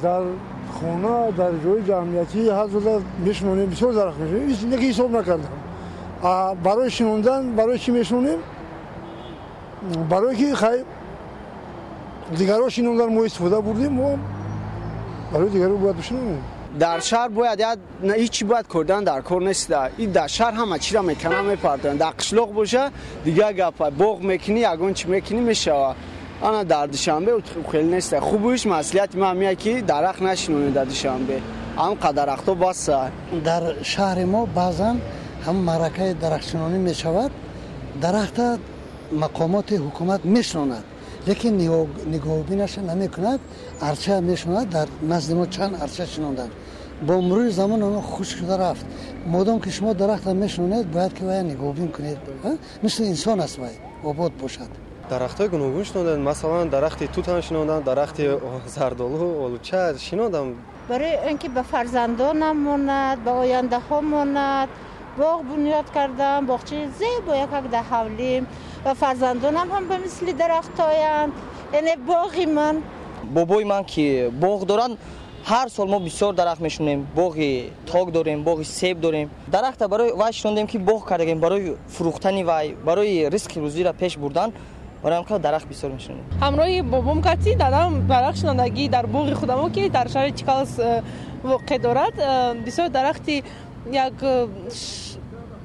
در خونه در جای جمعیتی هر روز میشنونیم بسیار درخت میشونیم هیچ چیزی حساب نکردم برای شنوندن برای چی میشنونیم برای که خیلی دیگران شنوندن ما استفاده بردیم ما برای دیگران باید بشنونیم در شهر باید هیچی باید کردن در کار نیست این در شهر همه چی را میکنن میپردن در قشلاق باشه دیگه گپ باغ میکنی یگان چی میکنی میشه انا در دوشنبه خیلی نیست خوبش مسئولیت ما میگه که درخت نشینونه در دوشنبه هم درختو بس در شهر ما بعضا هم معرکه درختشنونی میشود درخت مقامات حکومت میشنوند لیکن نگاهبینش نمیکند ارچه میشنوند در نزد ما چند ارچه شنوندند با مرور زمان آن خشک شده رفت مادام که شما درخت میشنونید باید که نگاهبین کنید مثل انسان است باید آباد باشد درختای گوناگون شنوندن مثلا درخت توت هم شنوندن درخت زردالو آلوچه شنوندم برای اینکه به فرزندانم ماند به آینده ها ماند باغ بنیاد کردم باغچه زیبا یک ده حولیم و فرزندانم هم به مثل درختایند یعنی باغی من بابای من که باغ دارن هر سال ما بسیار درخت میشونیم باغ تاک داریم باغ سیب داریم درخت برای وای شوندیم که باغ کردیم برای فروختن وای برای ریسک روزی را پیش بردن برای همکار درخت بسیار میشونیم همراه بابام کتی دادم درخت شنوندگی در باغ خودمو که در شهر چیکالس واقع دارد بسیار درختی یک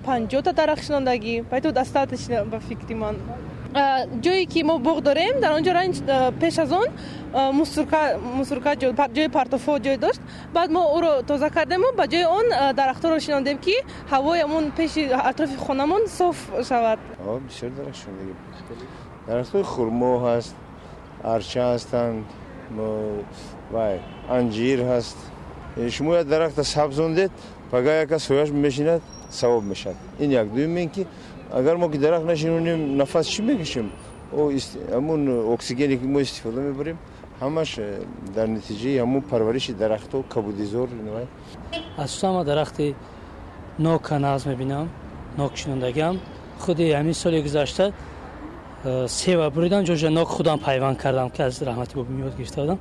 50 تا درخت شنوندگی باید تو دستاتش به فکری من جایی که ما باغ داریم در آنجا رنج پیش از اون مسورکا جای پارتوفو جای داشت بعد ما او رو تازه کردیم و به جای اون درخت‌ها رو شنوندیم که هوایمون پیش اطراف خونمون صاف شود بسیار درخت شنوندگی درخت‌های خرما هست ارچه هستند و انجیر هست شما یک درخت سبزوندید پگاه یک سویاش میشیند ثواب میشد این یک دوم این که اگر ما که درخت نشینونیم نفس چی میکشیم او همون اکسیژنی که ما استفاده میبریم همش در نتیجه همون پرورش درخت و کبودیزور نوای اساسا ما درخت نوک ناز میبینم نوک شنوندگی هم خودی همین سال گذشته سیوا بریدم جوجه نوک خودم پیوند کردم که از رحمت بابا میاد گرفته بودم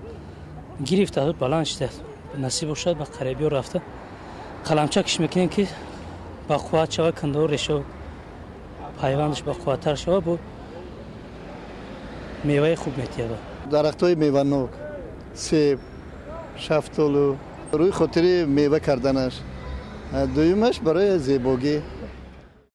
گرفته بلند شده نصیب شد به قریبی رفته قلمچه کش میکنیم که با قوت شوه کنده و ریشه پیوندش با قوتر شوه بود میوه خوب میتیه درخت های میوه نوک سیب شفتالو روی خاطر میوه کردنش دویمش برای زیباگی